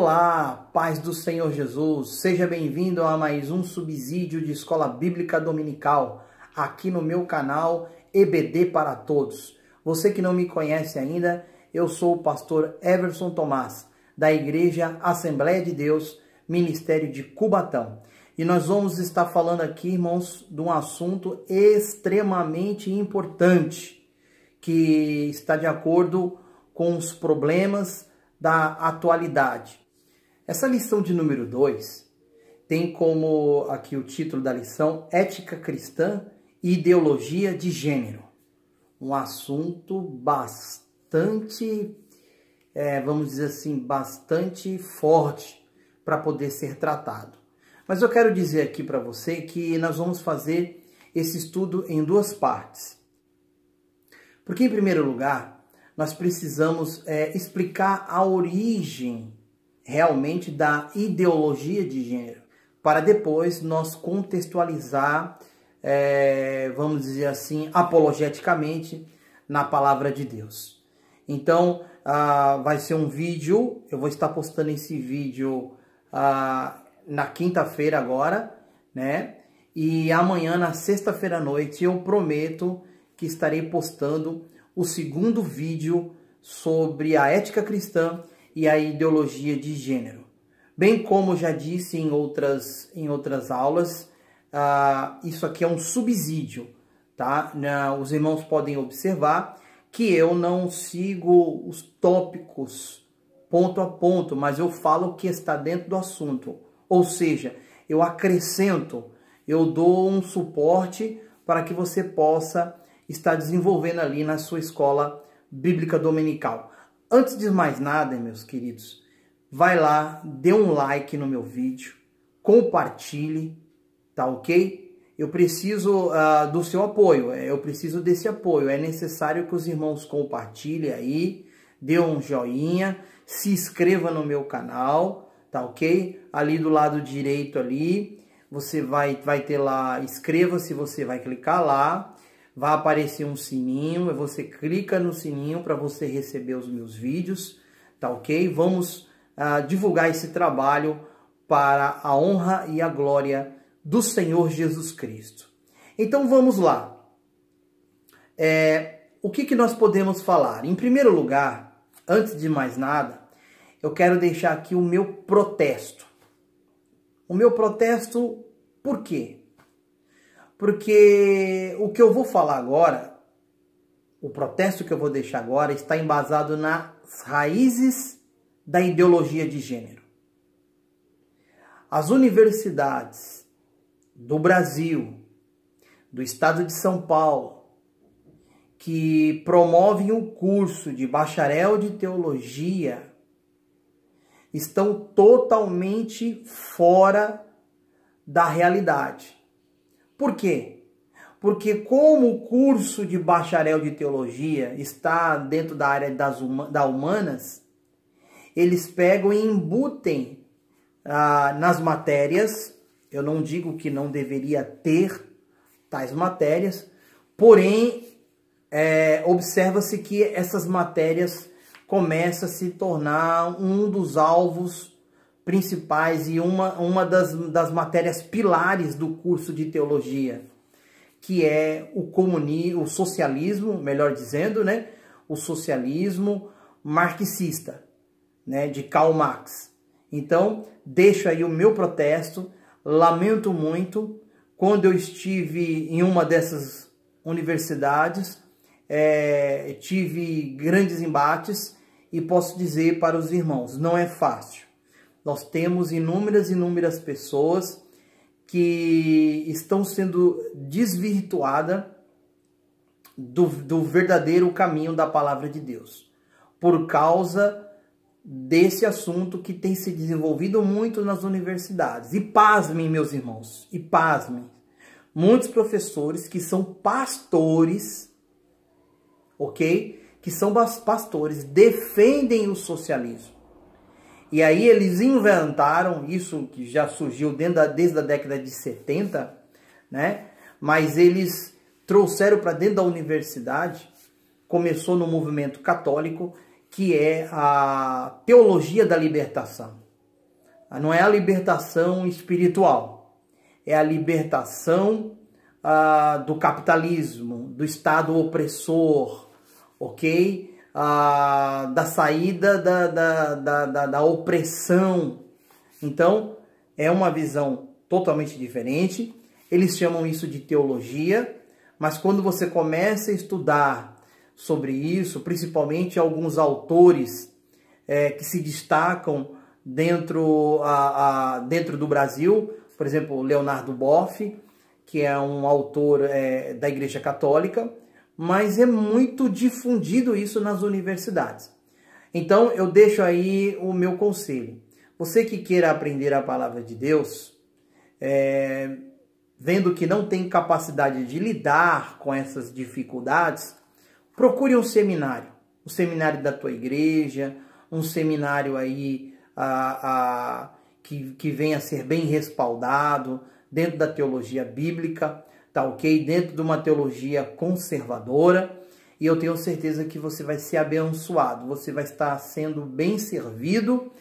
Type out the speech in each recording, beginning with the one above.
Olá, paz do Senhor Jesus, seja bem-vindo a mais um subsídio de Escola Bíblica Dominical, aqui no meu canal EBD para Todos. Você que não me conhece ainda, eu sou o pastor Everson Tomás, da Igreja Assembleia de Deus, Ministério de Cubatão. E nós vamos estar falando aqui, irmãos, de um assunto extremamente importante, que está de acordo com os problemas da atualidade. Essa lição de número 2 tem como aqui o título da lição: Ética Cristã e Ideologia de Gênero. Um assunto bastante, vamos dizer assim, bastante forte para poder ser tratado. Mas eu quero dizer aqui para você que nós vamos fazer esse estudo em duas partes. Porque, em primeiro lugar, nós precisamos explicar a origem realmente da ideologia de gênero, para depois nós contextualizar, vamos dizer assim, apologeticamente na palavra de Deus. Então, vai ser um vídeo, eu vou estar postando esse vídeo na quinta-feira agora, né? E amanhã, na sexta-feira à noite, eu prometo que estarei postando o segundo vídeo sobre a ética cristã e a ideologia de gênero. Bem como já disse em outras aulas, isso aqui é um subsídio, tá? Os irmãos podem observar que eu não sigo os tópicos ponto a ponto, mas eu falo o que está dentro do assunto. Ou seja, eu acrescento, eu dou um suporte para que você possa está desenvolvendo ali na sua escola bíblica dominical. Antes de mais nada, meus queridos, vai lá, dê um like no meu vídeo, compartilhe, tá ok? Eu preciso do seu apoio, eu preciso desse apoio. É necessário que os irmãos compartilhem aí, dê um joinha, se inscreva no meu canal, tá ok? Ali do lado direito ali, você vai ter lá, inscreva-se, você vai clicar lá. Vai aparecer um sininho, você clica no sininho para você receber os meus vídeos, tá ok? Vamos divulgar esse trabalho para a honra e a glória do Senhor Jesus Cristo. Então vamos lá. O que nós podemos falar? Em primeiro lugar, antes de mais nada, eu quero deixar aqui o meu protesto. O meu protesto, por quê? Porque o que eu vou falar agora, o protesto que eu vou deixar agora, está embasado nas raízes da ideologia de gênero. As universidades do Brasil, do estado de São Paulo, que promovem o curso de bacharel de teologia, estão totalmente fora da realidade. Por quê? Porque como o curso de bacharel de teologia está dentro da área das humanas, eles pegam e embutem nas matérias. Eu não digo que não deveria ter tais matérias, porém, observa-se que essas matérias começam a se tornar um dos alvos principais e uma das matérias pilares do curso de teologia, que é o socialismo, melhor dizendo, né? O socialismo marxista, né? De Karl Marx. Então, deixo aí o meu protesto, lamento muito. Quando eu estive em uma dessas universidades, tive grandes embates e posso dizer para os irmãos, não é fácil. Nós temos inúmeras pessoas que estão sendo desvirtuadas do verdadeiro caminho da palavra de Deus, por causa desse assunto que tem se desenvolvido muito nas universidades. E pasmem, meus irmãos, e pasmem, muitos professores que são pastores, ok? Que são pastores, defendem o socialismo. E aí eles inventaram isso, que já surgiu desde a década de 70, né? Mas eles trouxeram para dentro da universidade, começou no movimento católico, que é a teologia da libertação. Não é a libertação espiritual, é a libertação do capitalismo, do Estado opressor, ok? Da saída da opressão. Então, é uma visão totalmente diferente. Eles chamam isso de teologia, mas quando você começa a estudar sobre isso, principalmente alguns autores que se destacam dentro do Brasil, por exemplo, Leonardo Boff, que é um autor da Igreja Católica, mas é muito difundido isso nas universidades. Então, eu deixo aí o meu conselho. Você que queira aprender a palavra de Deus, vendo que não tem capacidade de lidar com essas dificuldades, procure um seminário. Um seminário da tua igreja, um seminário aí que venha a ser bem respaldado dentro da teologia bíblica, tá ok? Dentro de uma teologia conservadora, e eu tenho certeza que você vai ser abençoado, você vai estar sendo bem servido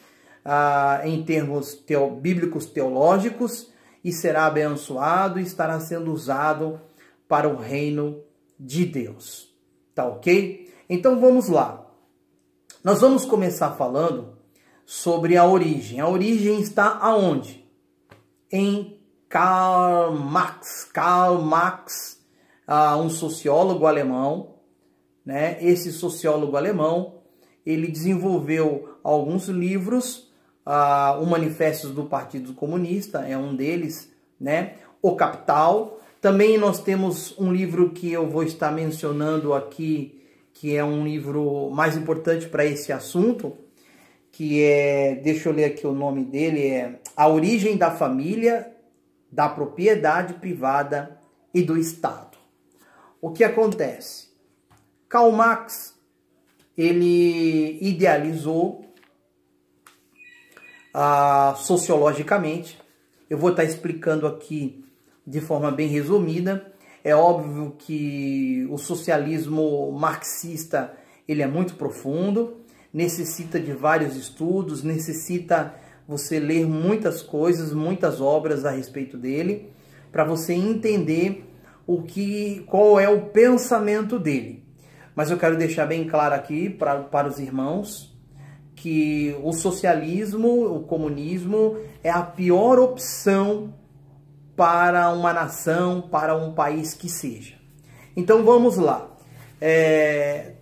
em termos bíblicos teológicos, e será abençoado e estará sendo usado para o reino de Deus, tá ok? Então vamos lá. Nós vamos começar falando sobre a origem. A origem está aonde? Em Karl Marx. Karl Marx, um sociólogo alemão, né? Esse sociólogo alemão, ele desenvolveu alguns livros. O Manifesto do Partido Comunista é um deles, né? O Capital. Também nós temos um livro que eu vou estar mencionando aqui, que é um livro mais importante para esse assunto, que é, deixa eu ler aqui o nome dele, é A Origem da Família, da Propriedade Privada e do Estado. O que acontece? Karl Marx, ele idealizou sociologicamente. Eu vou estar explicando aqui de forma bem resumida. É óbvio que o socialismo marxista ele é muito profundo, necessita de vários estudos, necessita você ler muitas coisas, muitas obras a respeito dele, para você entender qual é o pensamento dele. Mas eu quero deixar bem claro aqui para os irmãos que o socialismo, o comunismo é a pior opção para uma nação, para um país que seja. Então vamos lá.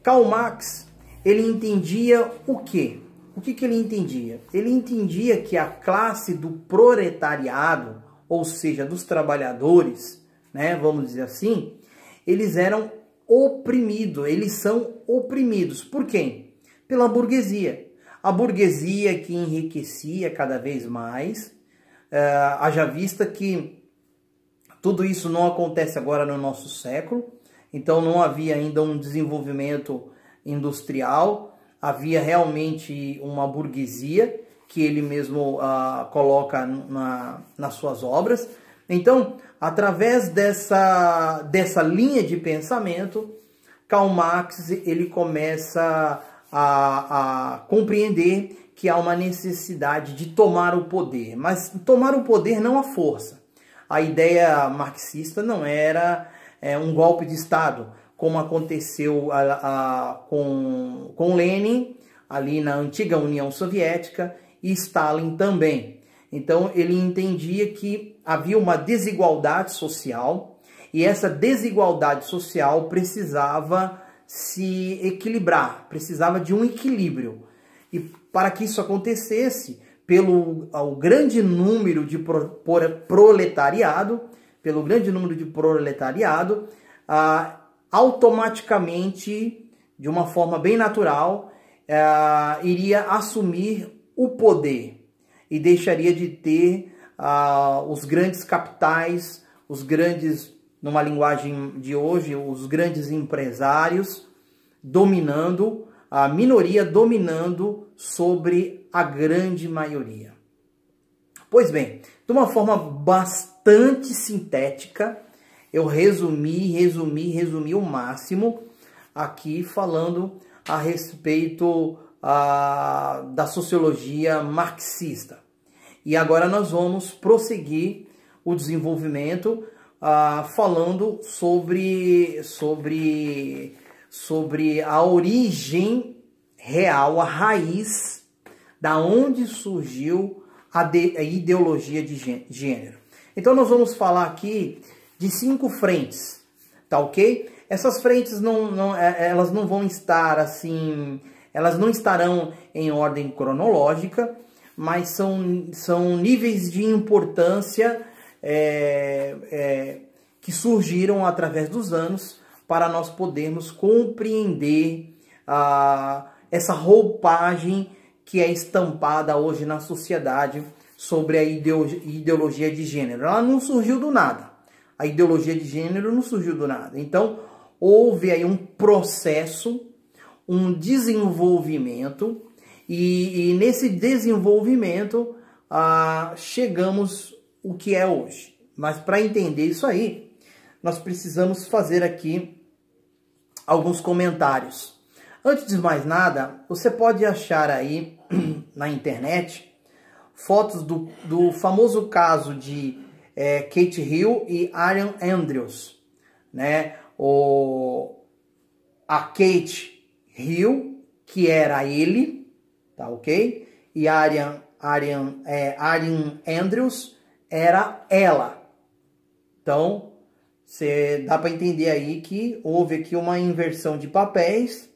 Karl Marx, ele entendia o quê? O que ele entendia? Ele entendia que a classe do proletariado, ou seja, dos trabalhadores, né, vamos dizer assim, eles eram oprimidos, eles são oprimidos. Por quem? Pela burguesia. A burguesia que enriquecia cada vez mais, haja vista que tudo isso não acontece agora no nosso século, então não havia ainda um desenvolvimento industrial, havia realmente uma burguesia que ele mesmo coloca nas suas obras. Então, através dessa linha de pensamento, Karl Marx ele começa a compreender que há uma necessidade de tomar o poder, mas tomar o poder não à força. A ideia marxista não era um golpe de Estado, como aconteceu com Lenin, ali na antiga União Soviética, e Stalin também. Então ele entendia que havia uma desigualdade social, e essa desigualdade social precisava se equilibrar, precisava de um equilíbrio. E para que isso acontecesse, pelo grande número de proletariado, automaticamente, de uma forma bem natural, iria assumir o poder e deixaria de ter os grandes capitais, os grandes, numa linguagem de hoje, os grandes empresários dominando, a minoria dominando sobre a grande maioria. Pois bem, de uma forma bastante sintética, eu resumi o máximo aqui falando a respeito da sociologia marxista. E agora nós vamos prosseguir o desenvolvimento falando sobre a origem real, a raiz da onde surgiu a ideologia de gênero. Então nós vamos falar aqui de 5 frentes, tá ok? Essas frentes elas não vão estar assim, elas não estarão em ordem cronológica, mas são níveis de importância que surgiram através dos anos para nós podermos compreender essa roupagem que é estampada hoje na sociedade sobre a ideologia de gênero. Ela não surgiu do nada. A ideologia de gênero não surgiu do nada. Então, houve aí um processo, um desenvolvimento, e nesse desenvolvimento chegamos o que é hoje. Mas para entender isso aí, nós precisamos fazer aqui alguns comentários. Antes de mais nada, você pode achar aí na internet fotos do famoso caso de Kate Hill e Arian Andrews, né? A Kate Hill, que era ele, tá ok? E Arian Andrews era ela. Então, dá para entender aí que houve aqui uma inversão de papéis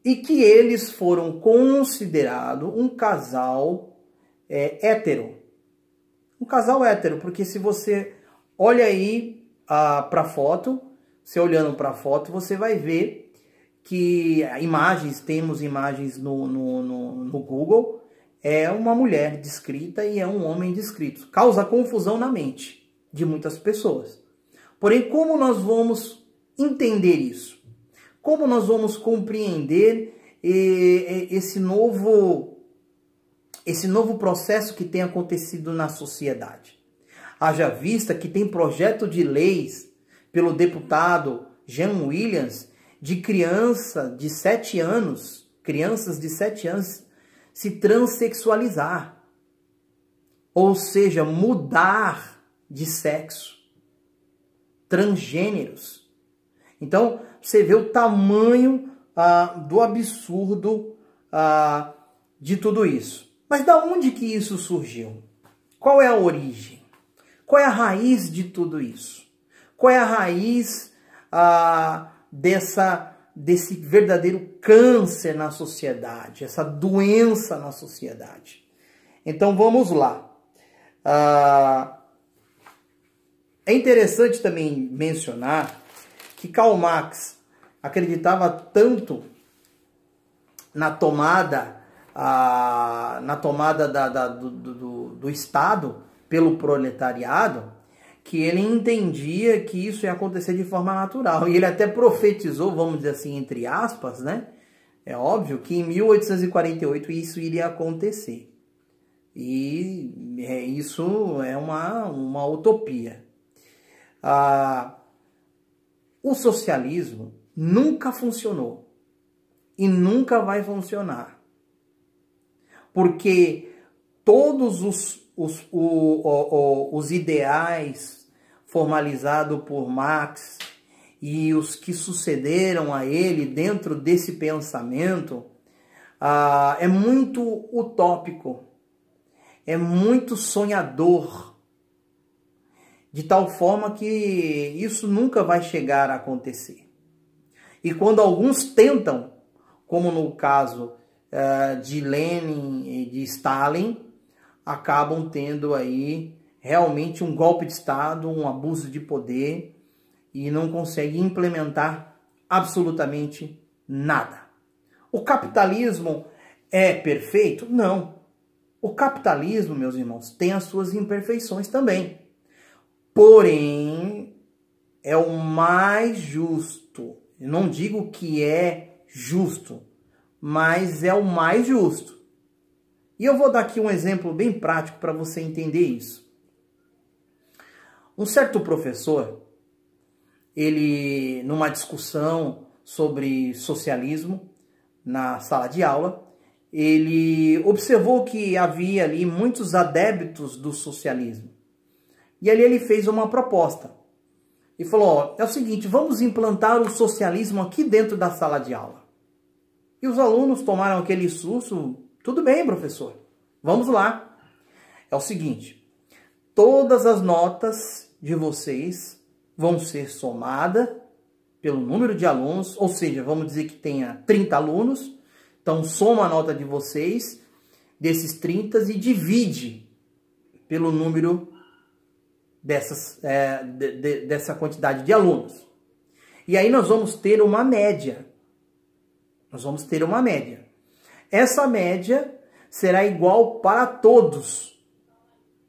e que eles foram considerados um casal hétero. Um casal hétero, porque se você olha aí para a foto, você olhando para a foto, você vai ver que temos imagens no Google, é uma mulher descrita e é um homem descrito. Causa confusão na mente de muitas pessoas. Porém, como nós vamos entender isso? Como nós vamos compreender esse novo processo que tem acontecido na sociedade? Haja vista que tem projeto de leis pelo deputado Jean Williams de crianças de 7 anos se transexualizar, ou seja, mudar de sexo, transgêneros. Então, você vê o tamanho do absurdo de tudo isso. Mas da onde que isso surgiu? Qual é a origem? Qual é a raiz de tudo isso? Qual é a raiz desse verdadeiro câncer na sociedade, essa doença na sociedade? Então vamos lá. É interessante também mencionar que Karl Marx acreditava tanto na tomada do Estado pelo proletariado, que ele entendia que isso ia acontecer de forma natural. E ele até profetizou, vamos dizer assim, entre aspas, né? É óbvio que em 1848 isso iria acontecer. E isso é uma utopia. O socialismo nunca funcionou e nunca vai funcionar. Porque todos os ideais formalizados por Marx e os que sucederam a ele dentro desse pensamento é muito utópico, é muito sonhador, de tal forma que isso nunca vai chegar a acontecer. E quando alguns tentam, como no caso de Lenin e de Stalin, acabam tendo aí realmente um golpe de Estado, um abuso de poder, e não conseguem implementar absolutamente nada. O capitalismo é perfeito? Não. O capitalismo, meus irmãos, tem as suas imperfeições também. Porém, é o mais justo. Eu não digo que é justo, mas é o mais justo. E eu vou dar aqui um exemplo bem prático para você entender isso. Um certo professor, ele, numa discussão sobre socialismo na sala de aula, ele observou que havia ali muitos adeptos do socialismo. E ali ele fez uma proposta. E falou, ó, é o seguinte, vamos implantar o socialismo aqui dentro da sala de aula. E os alunos tomaram aquele susto, tudo bem, professor, vamos lá. É o seguinte, todas as notas de vocês vão ser somadas pelo número de alunos, ou seja, vamos dizer que tenha 30 alunos, então soma a nota de vocês, desses 30 e divide pelo número dessa quantidade de alunos. E aí nós vamos ter uma média. Nós vamos ter uma média. Essa média será igual para todos.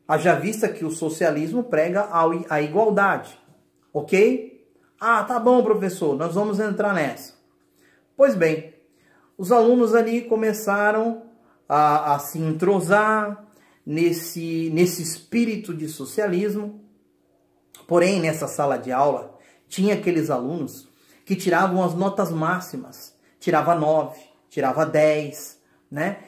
Haja vista que o socialismo prega a igualdade. Ok? Ah, tá bom, professor, nós vamos entrar nessa. Pois bem, os alunos ali começaram a se entrosar nesse espírito de socialismo. Porém, nessa sala de aula, tinha aqueles alunos que tiravam as notas máximas. Tirava 9, tirava 10, né?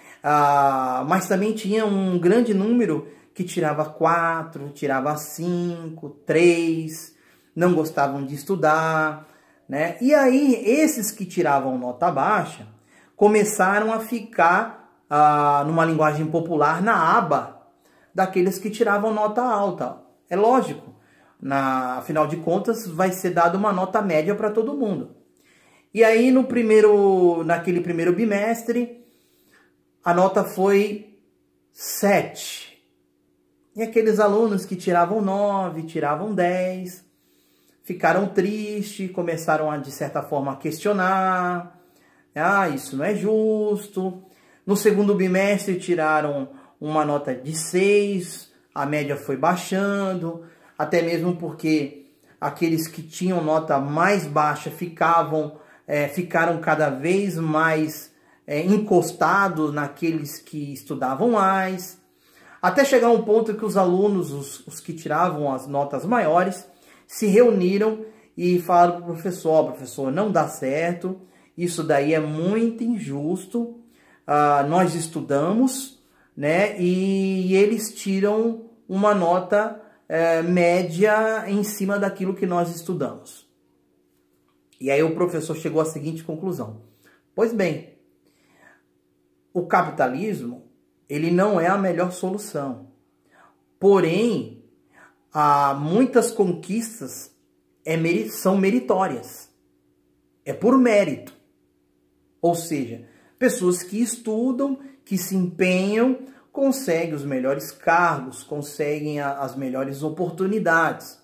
Mas também tinha um grande número que tirava 4, tirava 5, 3, não gostavam de estudar, né? E aí, esses que tiravam nota baixa começaram a ficar, numa linguagem popular, na aba daqueles que tiravam nota alta. É lógico, afinal de contas, vai ser dada uma nota média para todo mundo. E aí, naquele primeiro bimestre, a nota foi 7. E aqueles alunos que tiravam 9, tiravam 10, ficaram tristes, começaram, de certa forma, a questionar. Ah, isso não é justo. No segundo bimestre, tiraram uma nota de 6, a média foi baixando, até mesmo porque aqueles que tinham nota mais baixa ficaram cada vez mais encostados naqueles que estudavam mais, até chegar um ponto que os alunos, os que tiravam as notas maiores, se reuniram e falaram para o professor, professor, não dá certo, isso daí é muito injusto, nós estudamos, né, e eles tiram uma nota média em cima daquilo que nós estudamos. E aí o professor chegou à seguinte conclusão. Pois bem, o capitalismo, ele não é a melhor solução. Porém, muitas conquistas são meritórias. É por mérito. Ou seja, pessoas que estudam, que se empenham, conseguem os melhores cargos, conseguem as melhores oportunidades.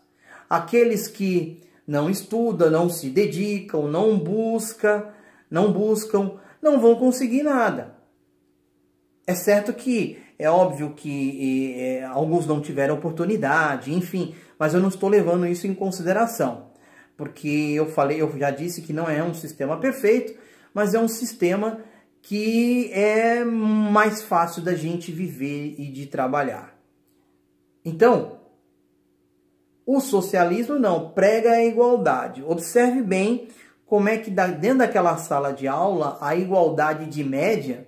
Aqueles que não estudam, não se dedicam, não buscam, não vão conseguir nada. É certo que é óbvio que alguns não tiveram oportunidade, enfim, mas eu não estou levando isso em consideração, porque eu já disse que não é um sistema perfeito, mas é um sistema que é mais fácil da gente viver e de trabalhar. Então, o socialismo não, prega a igualdade. Observe bem como é que dentro daquela sala de aula a igualdade de média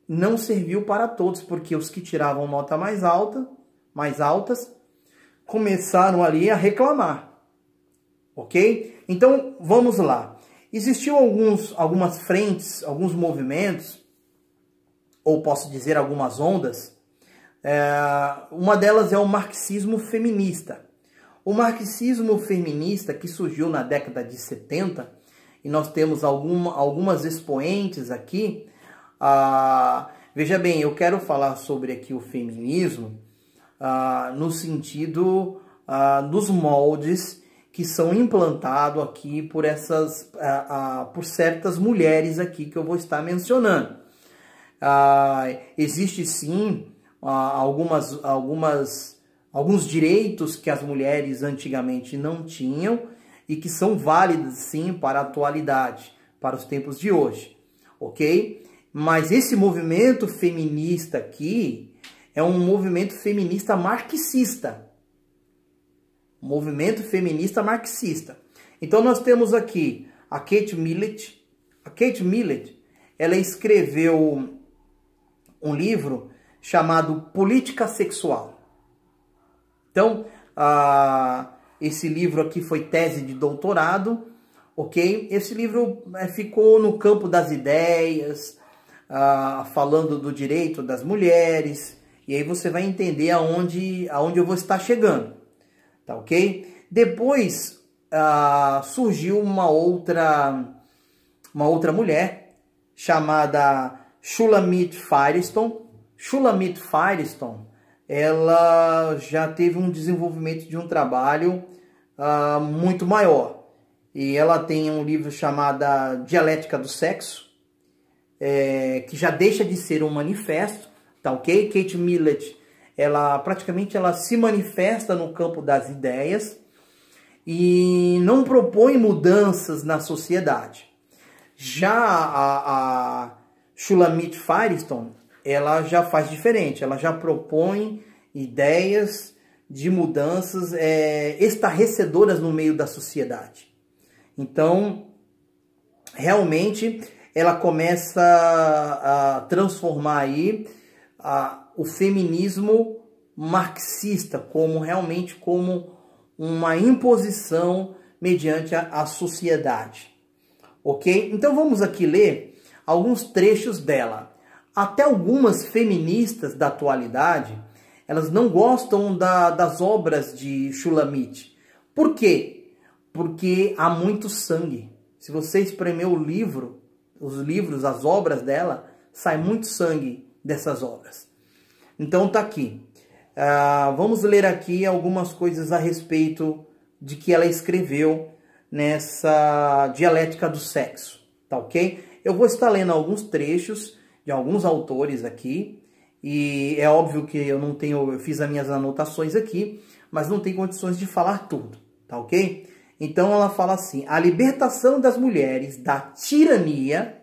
não serviu para todos, porque os que tiravam nota mais altas começaram ali a reclamar. Ok? Então, vamos lá. Existiam algumas frentes, alguns movimentos, ou posso dizer algumas ondas. Uma delas é o marxismo feminista. O marxismo feminista, que surgiu na década de 70, e nós temos algumas expoentes aqui. Veja bem, eu quero falar sobre aqui o feminismo no sentido dos moldes que são implantados aqui por certas mulheres aqui que eu vou estar mencionando. Existe sim alguns direitos que as mulheres antigamente não tinham e que são válidos sim para a atualidade, para os tempos de hoje, ok? Mas esse movimento feminista aqui é um movimento feminista marxista. Movimento feminista marxista. Então nós temos aqui a Kate Millett. A Kate Millett, ela escreveu um livro chamado Política Sexual. Então, esse livro aqui foi tese de doutorado, ok? Esse livro ficou no campo das ideias, falando do direito das mulheres, e aí você vai entender aonde eu vou estar chegando, tá ok? Depois surgiu uma outra mulher chamada Shulamit Firestone. Shulamit Firestone, ela já teve um desenvolvimento de um trabalho muito maior. E ela tem um livro chamado Dialética do Sexo, que já deixa de ser um manifesto, tá ok? Kate Millett, ela se manifesta no campo das ideias e não propõe mudanças na sociedade. Já a Shulamit Firestone, ela já faz diferente, ela já propõe ideias de mudanças estarrecedoras no meio da sociedade. Então, realmente, ela começa a transformar aí o feminismo marxista como uma imposição mediante a sociedade. Ok? Então vamos aqui ler alguns trechos dela. Até algumas feministas da atualidade, elas não gostam das obras de Shulamit. Por quê? Porque há muito sangue. Se você espremer os livros, as obras dela, sai muito sangue dessas obras. Então tá aqui. Vamos ler aqui algumas coisas a respeito de que ela escreveu nessa Dialética do Sexo, tá ok? Eu vou estar lendo alguns trechos de alguns autores aqui, e é óbvio que eu fiz as minhas anotações aqui, mas não tenho condições de falar tudo, tá ok? Então ela fala assim: a libertação das mulheres da tirania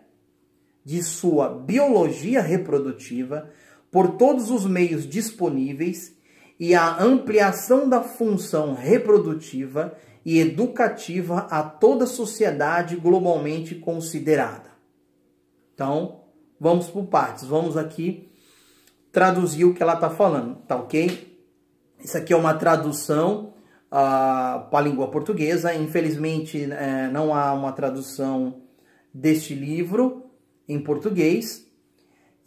de sua biologia reprodutiva por todos os meios disponíveis e a ampliação da função reprodutiva e educativa a toda a sociedade globalmente considerada. Então, vamos por partes. Vamos aqui traduzir o que ela está falando, tá ok? Isso aqui é uma tradução para a língua portuguesa. Infelizmente, não há uma tradução deste livro em português.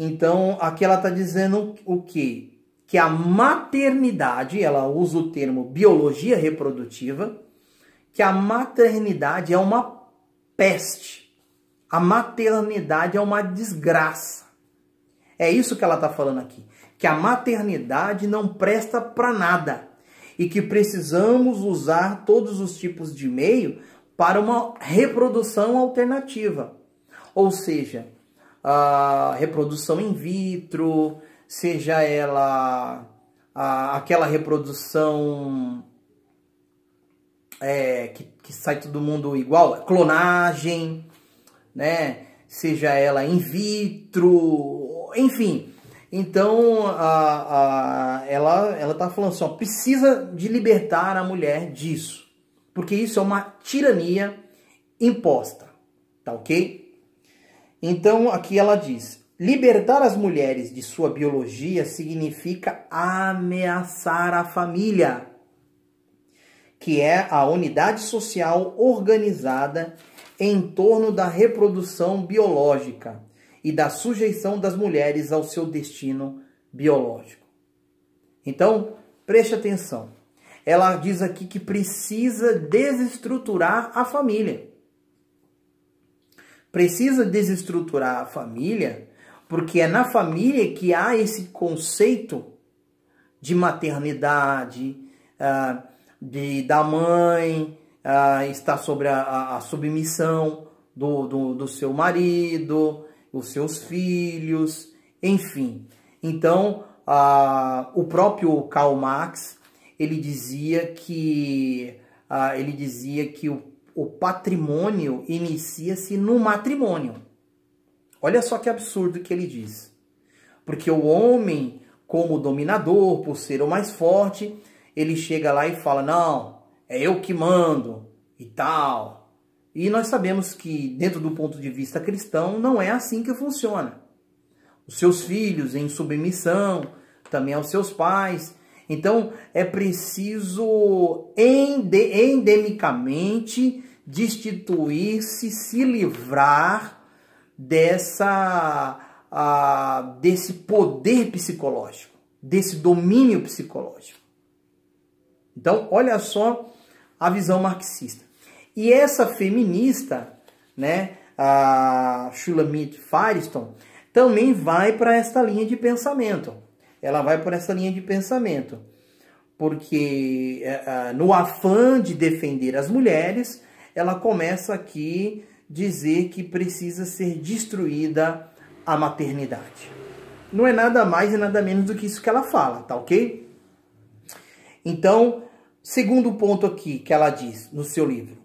Então, aqui ela está dizendo o quê? Que a maternidade, ela usa o termo biologia reprodutiva, que a maternidade é uma peste. A maternidade é uma desgraça. É isso que ela está falando aqui. Que a maternidade não presta para nada. E que precisamos usar todos os tipos de meio para uma reprodução alternativa. Ou seja, a reprodução in vitro, seja ela aquela reprodução que sai todo mundo igual, clonagem, né? Seja ela in vitro, enfim. Então, ela está falando assim, ó, precisa de libertar a mulher disso, porque isso é uma tirania imposta, tá ok? Então, aqui ela diz: libertar as mulheres de sua biologia significa ameaçar a família, que é a unidade social organizada em torno da reprodução biológica e da sujeição das mulheres ao seu destino biológico. Então, preste atenção. Ela diz aqui que precisa desestruturar a família. Precisa desestruturar a família, porque é na família que há esse conceito de maternidade, da mãe estar sobre a submissão do seu marido, os seus filhos, enfim. Então, o próprio Karl Marx, ele dizia que o patrimônio inicia-se no matrimônio. Olha só que absurdo que ele diz. Porque o homem, como dominador, por ser o mais forte, ele chega lá e fala: não, é eu que mando e tal. E nós sabemos que, dentro do ponto de vista cristão, não é assim que funciona. Os seus filhos em submissão, também aos seus pais. Então, é preciso endemicamente destituir-se, se livrar desse poder psicológico, desse domínio psicológico. Então, olha só a visão marxista. E essa feminista, né, a Shulamit Firestone, também vai para esta linha de pensamento. Ela vai por essa linha de pensamento. Porque no afã de defender as mulheres, ela começa aqui a dizer que precisa ser destruída a maternidade. Não é nada mais e nada menos do que isso que ela fala, tá ok? Então, segundo ponto aqui que ela diz no seu livro.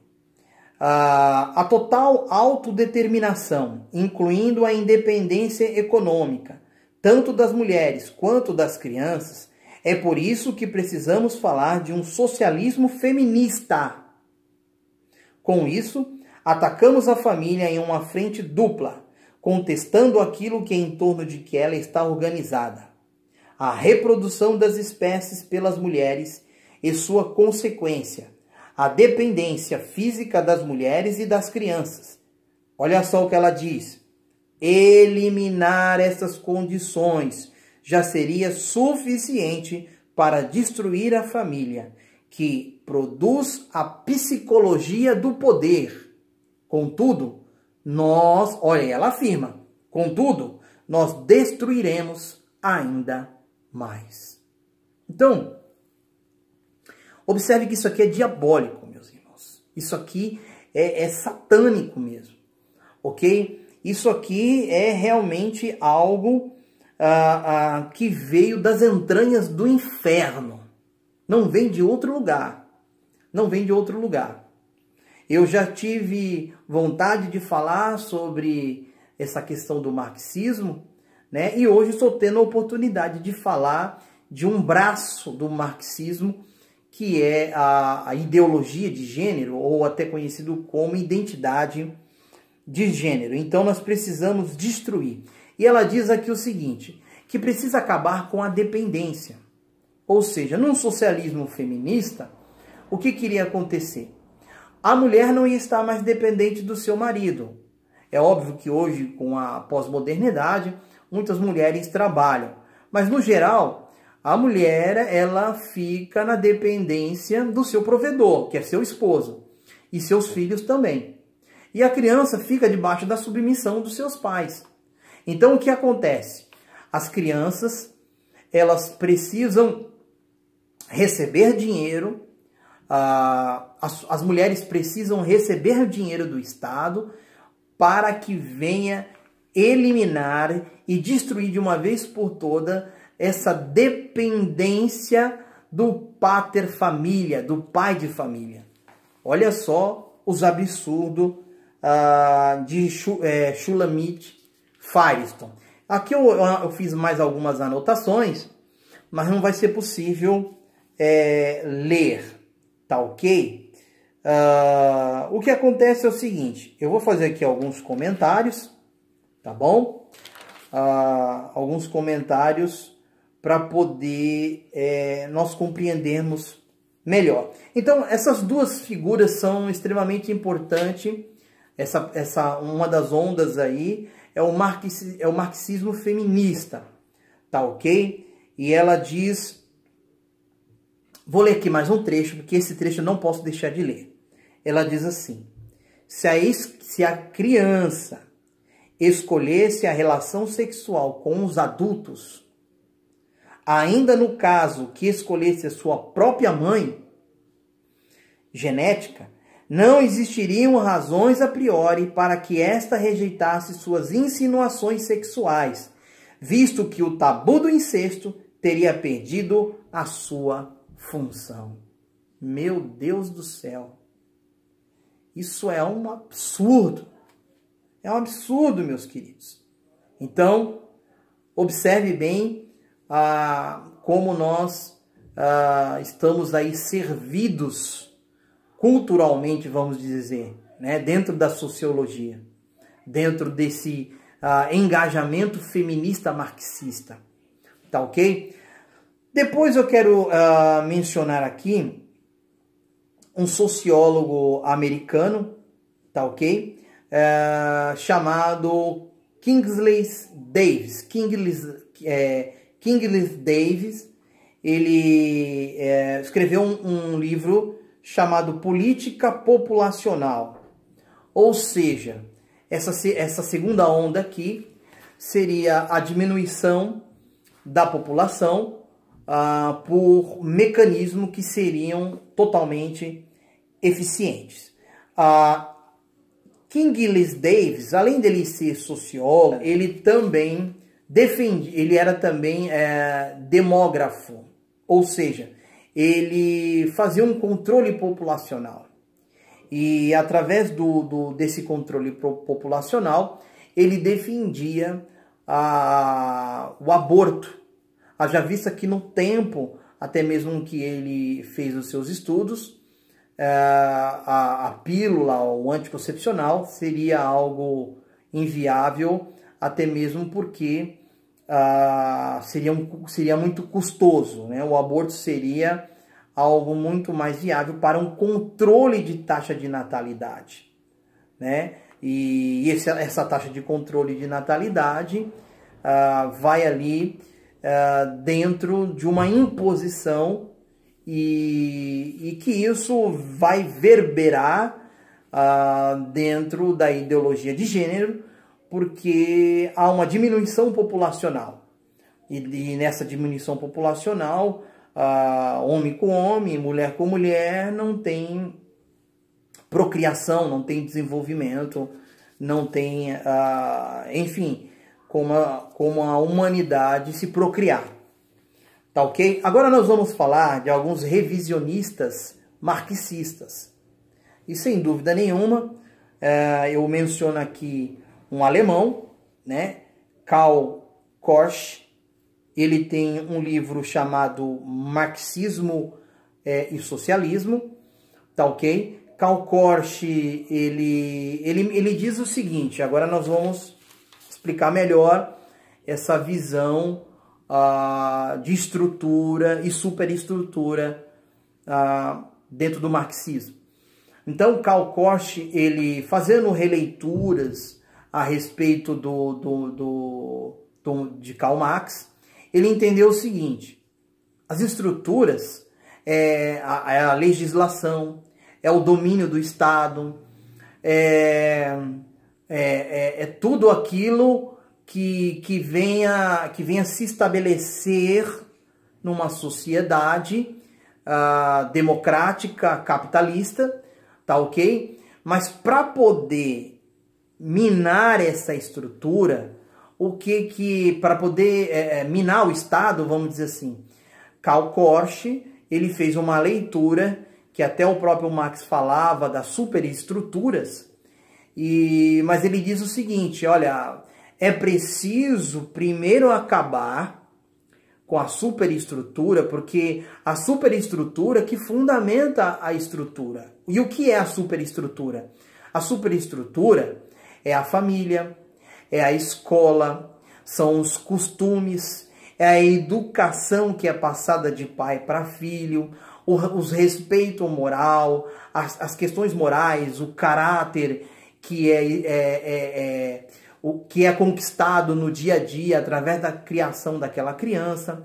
A total autodeterminação, incluindo a independência econômica, tanto das mulheres quanto das crianças, é por isso que precisamos falar de um socialismo feminista. Com isso, atacamos a família em uma frente dupla, contestando aquilo que é em torno de que ela está organizada. A reprodução das espécies pelas mulheres e sua consequência, a dependência física das mulheres e das crianças. Olha só o que ela diz. Eliminar essas condições já seria suficiente para destruir a família, que produz a psicologia do poder. Contudo, olha, ela afirma, contudo, nós destruiremos ainda mais. Então, observe que isso aqui é diabólico, meus irmãos. Isso aqui é satânico mesmo, ok? Isso aqui é realmente algo que veio das entranhas do inferno. Não vem de outro lugar. Não vem de outro lugar. Eu já tive vontade de falar sobre essa questão do marxismo, né? E hoje estou tendo a oportunidade de falar de um braço do marxismo, que é a ideologia de gênero, ou até conhecido como identidade de gênero. Então nós precisamos destruir. E ela diz aqui o seguinte, que precisa acabar com a dependência. Ou seja, num socialismo feminista, o que queria acontecer? A mulher não ia estar mais dependente do seu marido. É óbvio que hoje, com a pós-modernidade, muitas mulheres trabalham. Mas no geral, a mulher, ela fica na dependência do seu provedor, que é seu esposo, e seus filhos também. E a criança fica debaixo da submissão dos seus pais. Então, o que acontece? As crianças, elas precisam receber dinheiro, as mulheres precisam receber dinheiro do Estado para que venha eliminar e destruir de uma vez por toda essa dependência do pater família, do pai de família. Olha só os absurdos de Shulamit Firestone. Aqui eu fiz mais algumas anotações, mas não vai ser possível ler, tá ok? O que acontece é o seguinte, eu vou fazer aqui alguns comentários, tá bom? Alguns comentários para poder nós compreendermos melhor. Então, essas duas figuras são extremamente importantes. Uma das ondas aí é o marxismo feminista, tá ok? E ela diz, vou ler aqui mais um trecho, porque esse trecho eu não posso deixar de ler. Ela diz assim, se a criança escolhesse a relação sexual com os adultos, ainda no caso que escolhesse a sua própria mãe genética, não existiriam razões a priori para que esta rejeitasse suas insinuações sexuais, visto que o tabu do incesto teria perdido a sua função. Meu Deus do céu! Isso é um absurdo. É um absurdo, meus queridos. Então, observe bem como nós estamos aí servidos culturalmente, vamos dizer, né, dentro da sociologia, dentro desse engajamento feminista marxista, tá ok? Depois eu quero mencionar aqui um sociólogo americano, tá ok? Chamado Kingsley Davis. Kingsley Davis, ele escreveu um livro chamado Política Populacional. Ou seja, essa segunda onda aqui seria a diminuição da população por mecanismos que seriam totalmente eficientes. Kingsley Davis, além dele ser sociólogo, ele era também demógrafo, ou seja, ele fazia um controle populacional. E através desse controle populacional, ele defendia o aborto. Haja vista que no tempo, até mesmo que ele fez os seus estudos, a pílula, o anticoncepcional, seria algo inviável, até mesmo porque seria muito custoso, né? O aborto seria algo muito mais viável para um controle de taxa de natalidade, né? E essa taxa de controle de natalidade vai ali dentro de uma imposição e que isso vai verberar dentro da ideologia de gênero, porque há uma diminuição populacional. E nessa diminuição populacional, homem com homem, mulher com mulher, não tem procriação, não tem desenvolvimento, não tem, enfim, como a humanidade se procriar. Tá ok? Agora nós vamos falar de alguns revisionistas marxistas. E sem dúvida nenhuma, eu menciono aqui um alemão, né? Karl Korsch. Ele tem um livro chamado Marxismo e Socialismo, tá ok? Karl Korsch, ele diz o seguinte, agora nós vamos explicar melhor essa visão de estrutura e superestrutura dentro do marxismo. Então, Karl Korsch, ele fazendo releituras a respeito de Karl Marx, ele entendeu o seguinte: as estruturas é a legislação, é o domínio do Estado, é tudo aquilo que venha se estabelecer numa sociedade democrática, capitalista, tá ok? Mas para poder minar essa estrutura, para poder minar o Estado, vamos dizer assim, Karl Korsch, ele fez uma leitura que até o próprio Marx falava das superestruturas, mas ele diz o seguinte: olha, é preciso primeiro acabar com a superestrutura, porque a superestrutura que fundamenta a estrutura. E o que é a superestrutura? A superestrutura é a família, é a escola, são os costumes, é a educação que é passada de pai para filho, os respeito moral, as questões morais, o caráter que é conquistado no dia a dia através da criação daquela criança.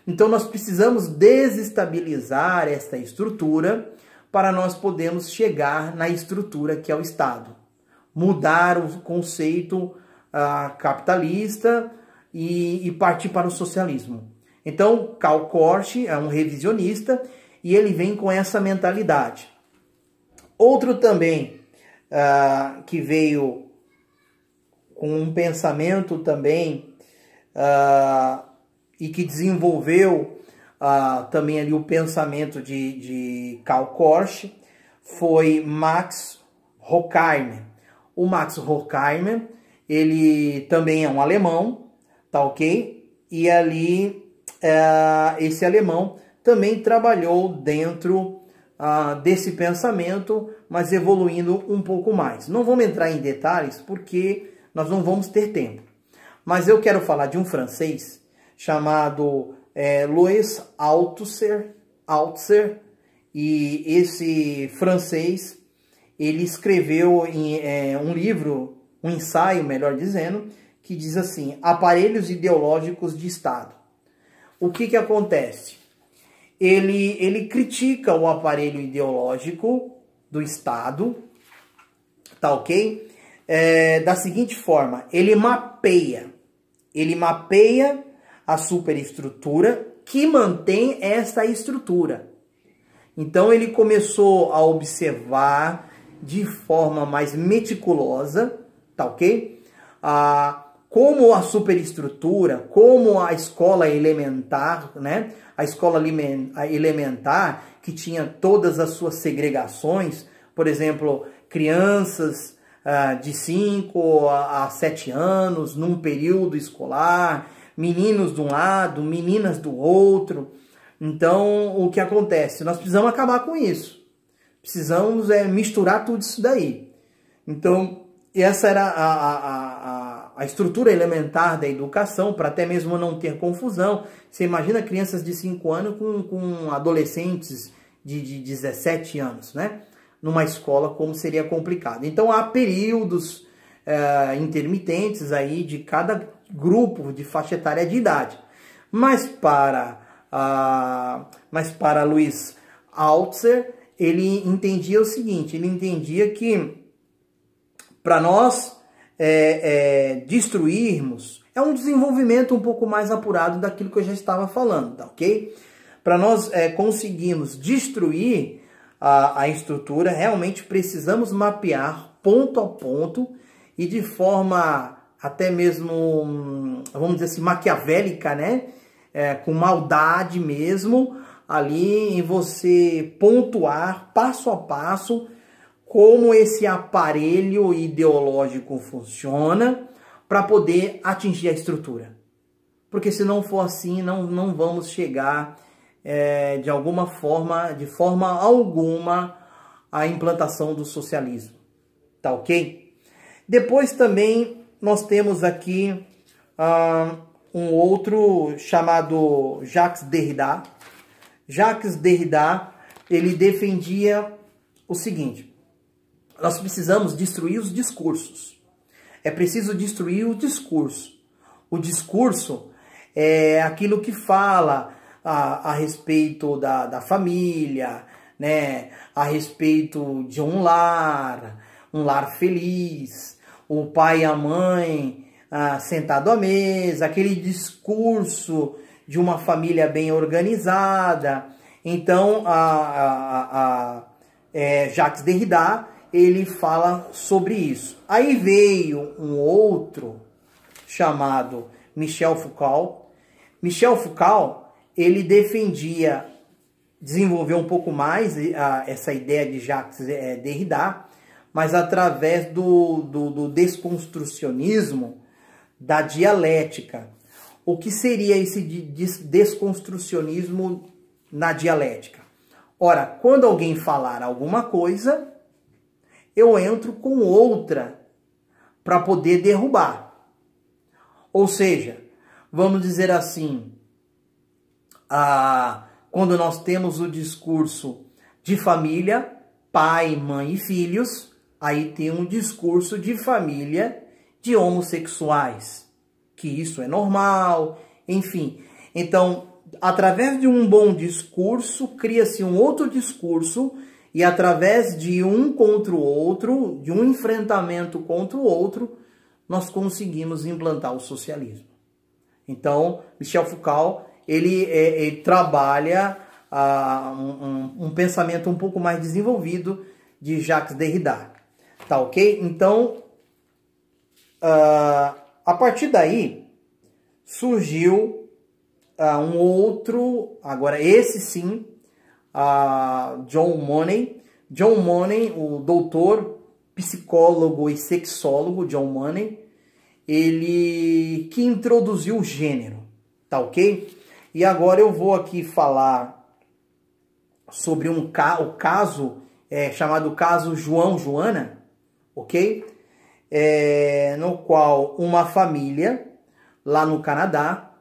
Então nós precisamos desestabilizar esta estrutura para nós podermos chegar na estrutura que é o Estado. Mudar o conceito capitalista e partir para o socialismo. Então, Karl Korsch é um revisionista e ele vem com essa mentalidade. Outro também que veio com um pensamento também e que desenvolveu também ali o pensamento de Karl Korsch foi Max Horkheimer. O Max Horkheimer, ele também é um alemão, tá ok? E ali, esse alemão também trabalhou dentro desse pensamento, mas evoluindo um pouco mais. Não vamos entrar em detalhes porque nós não vamos ter tempo. Mas eu quero falar de um francês chamado Louis Althusser. E esse francês, ele escreveu um livro, um ensaio, melhor dizendo, que diz assim, Aparelhos Ideológicos de Estado. O que acontece? Ele critica o aparelho ideológico do Estado, tá ok? Da seguinte forma, ele mapeia a superestrutura que mantém essa estrutura. Então ele começou a observar de forma mais meticulosa, tá ok? Como a superestrutura, como a escola elementar, né? A escola elementar que tinha todas as suas segregações, por exemplo, crianças de 5 a 7 anos num período escolar, meninos de um lado, meninas do outro. Então, o que acontece? Nós precisamos acabar com isso. Precisamos misturar tudo isso daí. Então, essa era a estrutura elementar da educação, para até mesmo não ter confusão. Você imagina crianças de 5 anos com adolescentes de 17 anos, né? Numa escola, como seria complicado. Então, há períodos intermitentes aí de cada grupo de faixa etária de idade. Mas para Louis Althusser, ele entendia o seguinte, ele entendia que para nós destruirmos, é um desenvolvimento um pouco mais apurado daquilo que eu já estava falando, tá ok? Para nós conseguirmos destruir a estrutura, realmente precisamos mapear ponto a ponto e de forma até mesmo, vamos dizer assim, maquiavélica, né? Com maldade mesmo, ali em você pontuar passo a passo como esse aparelho ideológico funciona para poder atingir a estrutura. Porque se não for assim, não vamos chegar de forma alguma à implantação do socialismo. Tá ok? Depois também nós temos aqui um outro chamado Jacques Derrida. Jacques Derrida, ele defendia o seguinte: nós precisamos destruir os discursos. É preciso destruir o discurso. O discurso é aquilo que fala a respeito da família, né? A respeito de um lar feliz, o pai e a mãe sentado à mesa, aquele discurso de uma família bem organizada. Então, Jacques Derrida, ele fala sobre isso. Aí veio um outro chamado Michel Foucault. Michel Foucault, ele desenvolveu um pouco mais essa ideia de Jacques Derrida, mas através do desconstrucionismo da dialética. O que seria esse desconstrucionismo na dialética? Ora, quando alguém falar alguma coisa, eu entro com outra para poder derrubar. Ou seja, vamos dizer assim, quando nós temos o discurso de família, pai, mãe e filhos, aí tem um discurso de família de homossexuais, que isso é normal, enfim. Então, através de um bom discurso, cria-se um outro discurso, e através de um contra o outro, de um enfrentamento contra o outro, nós conseguimos implantar o socialismo. Então, Michel Foucault, ele trabalha um pensamento um pouco mais desenvolvido de Jacques Derrida. Tá ok? Então, a partir daí, surgiu um outro, agora esse sim, John Money. John Money, o doutor, psicólogo e sexólogo John Money, ele que introduziu o gênero, tá ok? E agora eu vou aqui falar sobre o caso chamado caso João Joana, ok? No qual uma família lá no Canadá,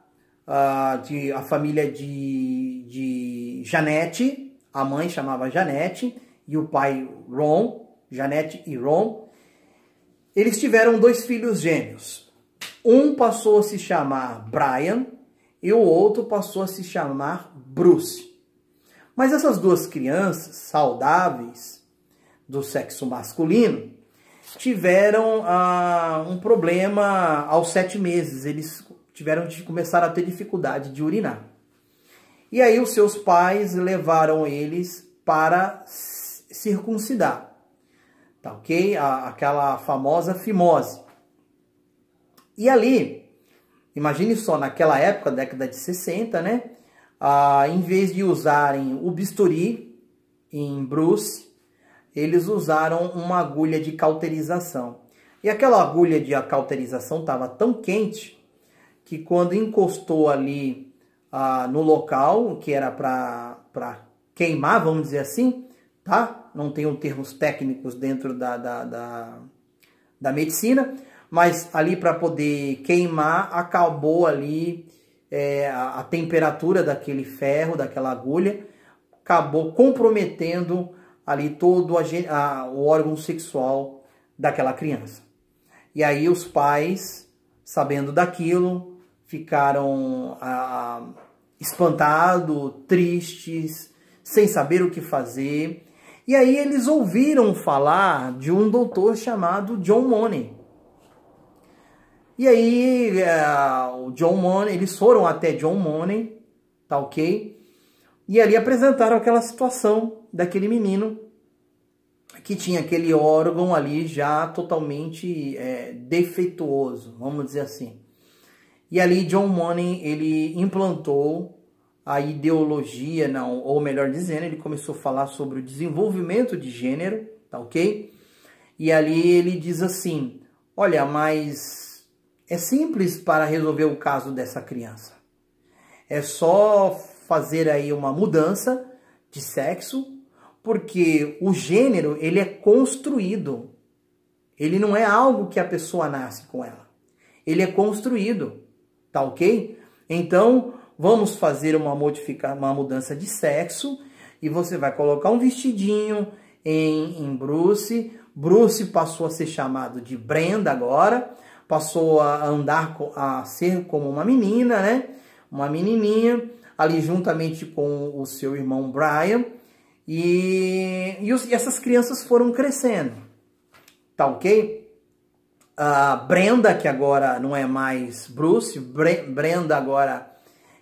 a família de Janete, a mãe chamava Janete e o pai Ron, Janete e Ron, eles tiveram 2 filhos gêmeos. Um passou a se chamar Brian e o outro passou a se chamar Bruce. Mas essas 2 crianças saudáveis do sexo masculino tiveram um problema aos 7 meses. Eles começaram a ter dificuldade de urinar. E aí os seus pais levaram eles para circuncidar, tá ok? Aquela famosa fimose. E ali, imagine só, naquela época, década de 60, né? Em vez de usarem o bisturi em Bruce, eles usaram uma agulha de cauterização. E aquela agulha de cauterização estava tão quente que quando encostou ali no local, que era para queimar, vamos dizer assim, tá? Não tenho termos técnicos dentro da medicina, mas ali para poder queimar, acabou ali a temperatura daquele ferro, daquela agulha, acabou comprometendo ali todo o órgão sexual daquela criança. E aí os pais, sabendo daquilo, ficaram espantados, tristes, sem saber o que fazer. E aí eles ouviram falar de um doutor chamado John Money. E aí o John Money, eles foram até John Money, tá ok? E ali apresentaram aquela situação daquele menino que tinha aquele órgão ali já totalmente defeituoso, vamos dizer assim. E ali John Money, ele implantou a ideologia, não, ou melhor dizendo, ele começou a falar sobre o desenvolvimento de gênero, tá ok? E ali ele diz assim, olha, mas é simples para resolver o caso dessa criança. É só fazer aí uma mudança de sexo, porque o gênero, ele é construído. Ele não é algo que a pessoa nasce com ela. Ele é construído, tá ok? Então, vamos fazer uma mudança de sexo e você vai colocar um vestidinho em Bruce. Bruce passou a ser chamado de Brenda agora, passou a andar, a ser como uma menina, né? Uma menininha, ali juntamente com o seu irmão Brian. E essas crianças foram crescendo, tá ok? A Brenda, que agora não é mais Bruce, Brenda agora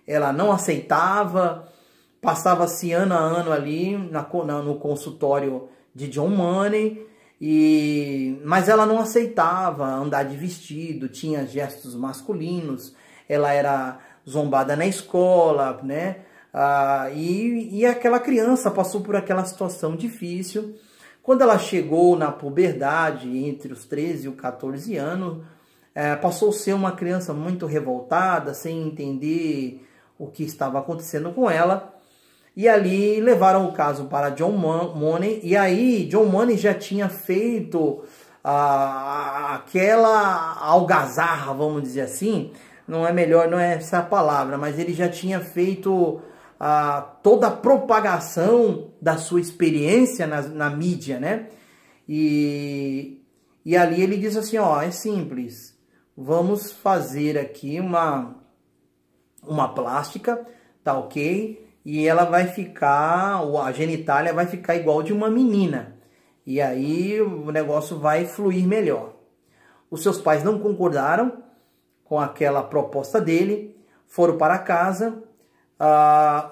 ela não aceitava, passava-se ano a ano ali no consultório de John Money, mas ela não aceitava andar de vestido, tinha gestos masculinos, ela era zombada na escola, né? E aquela criança passou por aquela situação difícil. Quando ela chegou na puberdade, entre os 13 e os 14 anos, passou a ser uma criança muito revoltada, sem entender o que estava acontecendo com ela. E ali levaram o caso para John Money. E aí John Money já tinha feito aquela algazarra, vamos dizer assim. Não é essa a palavra, mas ele já tinha feito toda a propagação da sua experiência na mídia, né? E ali ele diz assim, ó, é simples, vamos fazer aqui uma plástica, tá ok? E ela vai ficar, a genitália vai ficar igual de uma menina. E aí o negócio vai fluir melhor. Os seus pais não concordaram com aquela proposta dele, foram para casa.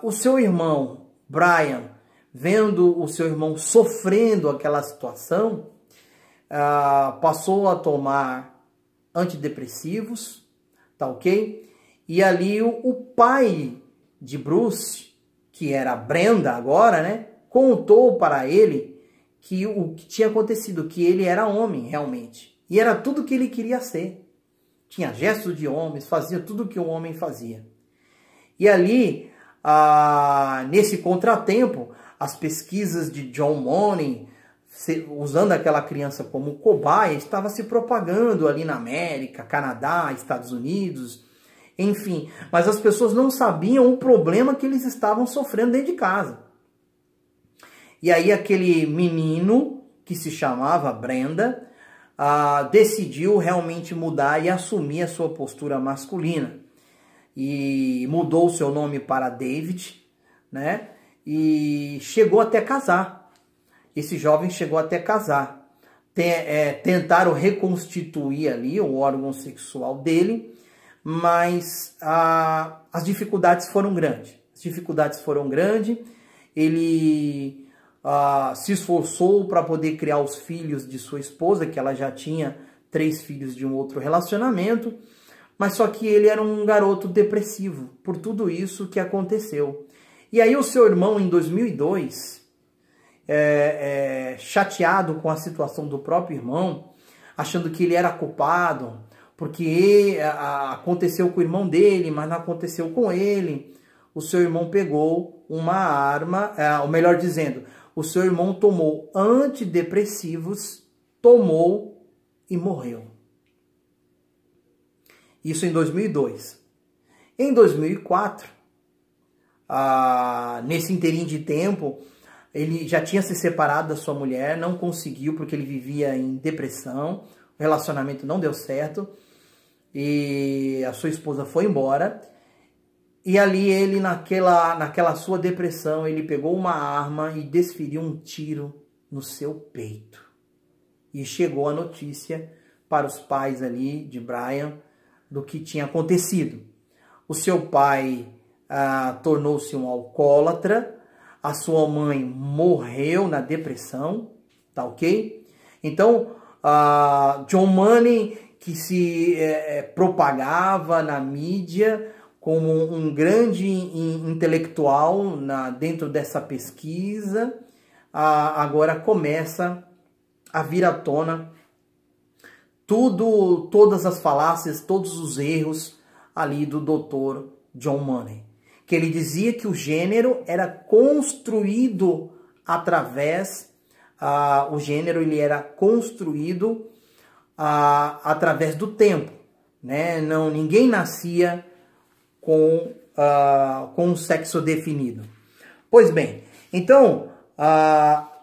O seu irmão, Brian, vendo o seu irmão sofrendo aquela situação, passou a tomar antidepressivos, tá ok? E ali o pai de Bruce, que era Brenda agora, né, contou para ele que o que tinha acontecido, que ele era homem realmente. E era tudo que ele queria ser. Tinha gestos de homens, fazia tudo que um homem fazia. E ali, nesse contratempo, as pesquisas de John Money usando aquela criança como cobaia, estava se propagando ali na América, Canadá, Estados Unidos, enfim. Mas as pessoas não sabiam o problema que eles estavam sofrendo dentro de casa. E aí aquele menino, que se chamava Brenda, decidiu realmente mudar e assumir a sua postura masculina. E mudou o seu nome para David, né? E chegou até casar. Esse jovem chegou até casar. Tentaram reconstituir ali o órgão sexual dele, mas as dificuldades foram grandes. Ele se esforçou para poder criar os filhos de sua esposa, que ela já tinha 3 filhos de um outro relacionamento, mas só que ele era um garoto depressivo por tudo isso que aconteceu. E aí o seu irmão, em 2002, chateado com a situação do próprio irmão, achando que ele era culpado, porque aconteceu com o irmão dele, mas não aconteceu com ele, o seu irmão pegou uma arma, ou melhor dizendo, o seu irmão tomou antidepressivos, tomou e morreu. Isso em 2002. Em 2004, nesse interim de tempo, ele já tinha se separado da sua mulher, não conseguiu porque ele vivia em depressão, o relacionamento não deu certo e a sua esposa foi embora. E ali ele, naquela sua depressão, ele pegou uma arma e desferiu um tiro no seu peito. E chegou a notícia para os pais ali de Brian do que tinha acontecido. O seu pai tornou-se um alcoólatra, a sua mãe morreu na depressão, tá ok? Então, John Money, que se propagava na mídia como um grande intelectual dentro dessa pesquisa, agora começa a vir à tona todas as falácias, todos os erros ali do Dr. John Money. Que ele dizia que o gênero era construído através do tempo, né? Ninguém nascia com um sexo definido. Pois bem, então,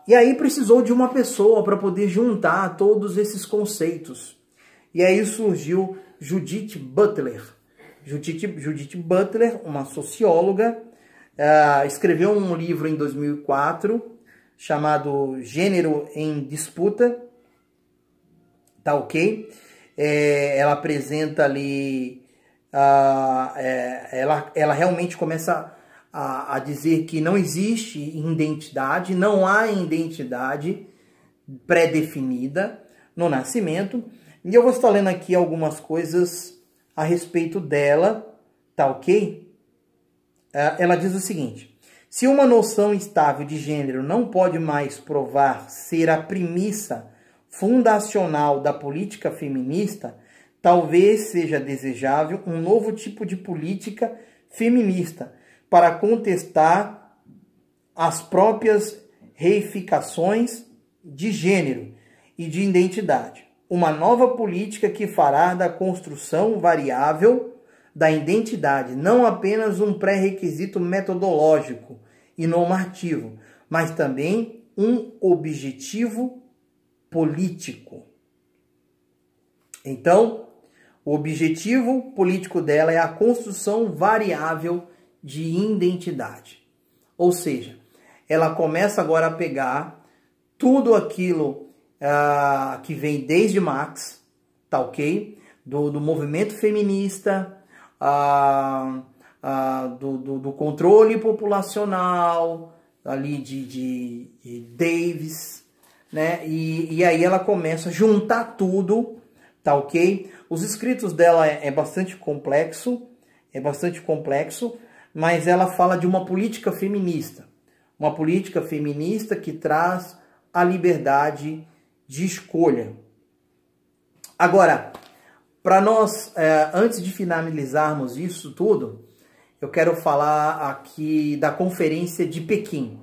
e aí precisou de uma pessoa para poder juntar todos esses conceitos. E aí surgiu Judith Butler. Judith Butler, uma socióloga, escreveu um livro em 2004 chamado Gênero em Disputa, tá ok? Ela apresenta ali, ela realmente começa a dizer que não existe identidade, não há identidade pré-definida no nascimento. E eu vou estar lendo aqui algumas coisas a respeito dela, tá ok? Ela diz o seguinte: se uma noção estável de gênero não pode mais provar ser a premissa fundacional da política feminista, talvez seja desejável um novo tipo de política feminista para contestar as próprias reificações de gênero e de identidade. Uma nova política que fará da construção variável da identidade não apenas um pré-requisito metodológico e normativo, mas também um objetivo político. Então, o objetivo político dela é a construção variável de identidade. Ou seja, ela começa agora a pegar tudo aquilo que vem desde Marx, tá ok? Do movimento feminista, do controle populacional, ali de Davis, né? E aí ela começa a juntar tudo, tá ok? Os escritos dela é bastante complexo, mas ela fala de uma política feminista que traz a liberdade de escolha. Agora, para nós, antes de finalizarmos isso tudo, eu quero falar aqui da Conferência de Pequim.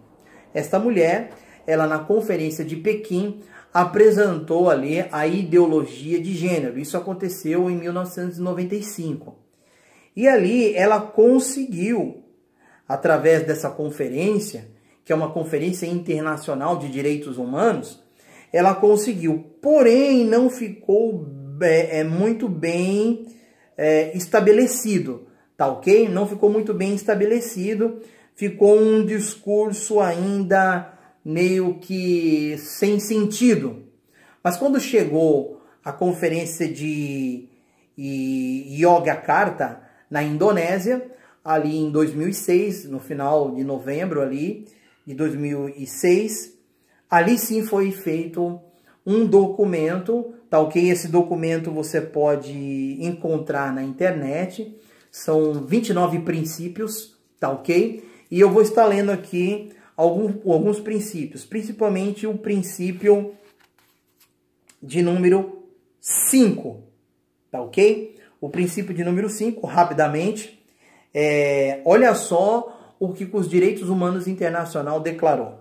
Esta mulher, ela na Conferência de Pequim apresentou ali a ideologia de gênero. Isso aconteceu em 1995. E ali ela conseguiu, através dessa conferência, que é uma conferência internacional de direitos humanos, ela conseguiu, porém não ficou muito bem estabelecido, tá ok? Não ficou muito bem estabelecido, ficou um discurso ainda meio que sem sentido. Mas quando chegou a conferência de Yogyakarta, na Indonésia, ali em 2006, no final de novembro ali de 2006, ali sim foi feito um documento, tá ok? Esse documento você pode encontrar na internet, são 29 princípios, tá ok? E eu vou estar lendo aqui alguns princípios, principalmente o princípio de número 5, tá ok? O princípio de número 5, rapidamente, olha só o que os Direitos Humanos Internacional declarou.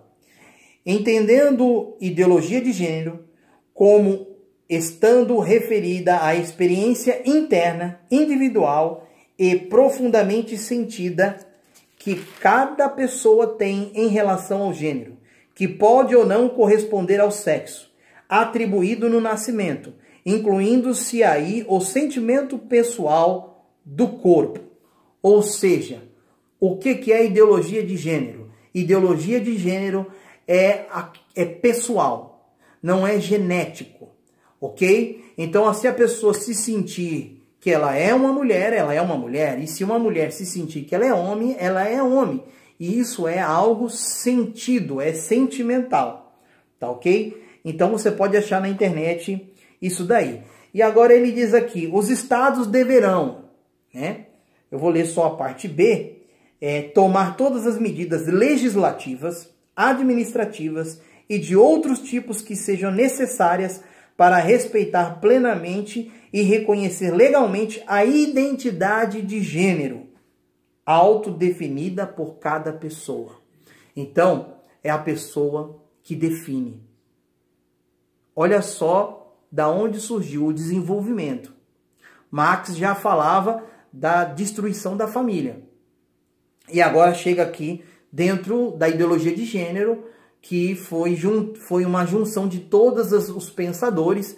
Entendendo ideologia de gênero como estando referida à experiência interna, individual e profundamente sentida que cada pessoa tem em relação ao gênero, que pode ou não corresponder ao sexo atribuído no nascimento, incluindo-se aí o sentimento pessoal do corpo. Ou seja, o que é ideologia de gênero? Ideologia de gênero é pessoal, não é genético, ok? Então, se a pessoa se sentir que ela é uma mulher, ela é uma mulher. E se uma mulher se sentir que ela é homem, ela é homem. E isso é algo sentido, é sentimental, tá ok? Então, você pode achar na internet isso daí. E agora ele diz aqui, os estados deverão, né? Eu vou ler só a parte B, tomar todas as medidas legislativas, administrativas e de outros tipos que sejam necessárias para respeitar plenamente e reconhecer legalmente a identidade de gênero, autodefinida por cada pessoa. Então, é a pessoa que define. Olha só da onde surgiu o desenvolvimento. Marx já falava da destruição da família. E agora chega aqui dentro da ideologia de gênero, que foi uma junção de todos os pensadores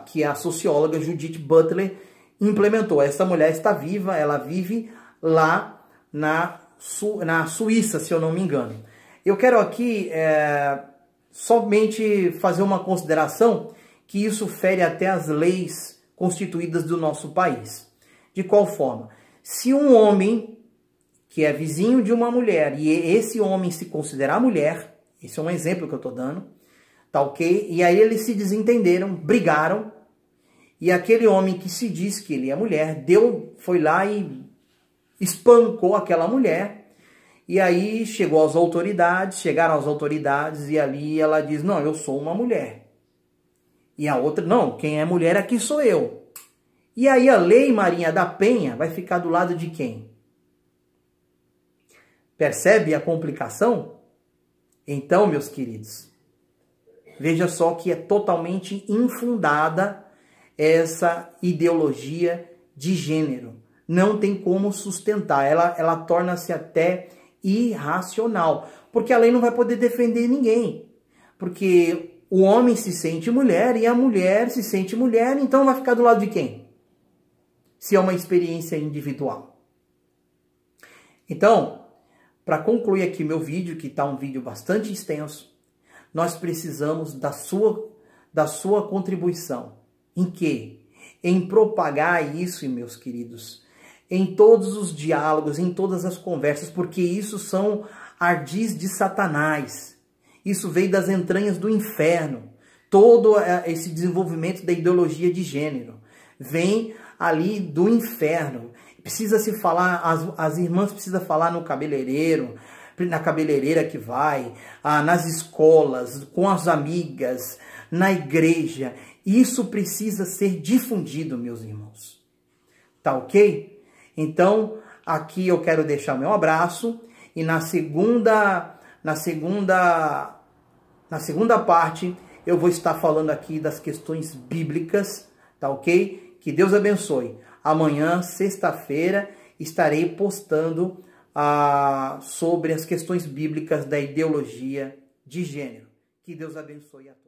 que a socióloga Judith Butler implementou. Essa mulher está viva, ela vive lá na Suíça, se eu não me engano. Eu quero aqui somente fazer uma consideração que isso fere até as leis constituídas do nosso país. De qual forma? Se um homem que é vizinho de uma mulher, e esse homem se considerar mulher, esse é um exemplo que eu estou dando, tá ok? E aí eles se desentenderam, brigaram, e aquele homem que se diz que ele é mulher, foi lá e espancou aquela mulher, e aí chegaram às autoridades, e ali ela diz, não, eu sou uma mulher. E a outra, não, quem é mulher aqui sou eu. E aí a Lei Maria da Penha vai ficar do lado de quem? Percebe a complicação? Então, meus queridos, veja só que é totalmente infundada essa ideologia de gênero. Não tem como sustentar. Ela torna-se até irracional. Porque a lei não vai poder defender ninguém. Porque o homem se sente mulher e a mulher se sente mulher, então vai ficar do lado de quem? Se é uma experiência individual. Então, para concluir aqui meu vídeo, que está um vídeo bastante extenso, nós precisamos da sua contribuição. Em quê? Em propagar isso, meus queridos, em todos os diálogos, em todas as conversas, porque isso são ardis de Satanás. Isso veio das entranhas do inferno. Todo esse desenvolvimento da ideologia de gênero vem ali do inferno. Precisa se falar, as irmãs precisam falar no cabeleireiro, na cabeleireira que vai, nas escolas, com as amigas, na igreja. Isso precisa ser difundido, meus irmãos. Tá ok? Então, aqui eu quero deixar meu abraço e na segunda Na segunda parte, eu vou estar falando aqui das questões bíblicas, tá ok? Que Deus abençoe. Amanhã, sexta-feira, estarei postando sobre as questões bíblicas da ideologia de gênero. Que Deus abençoe a todos.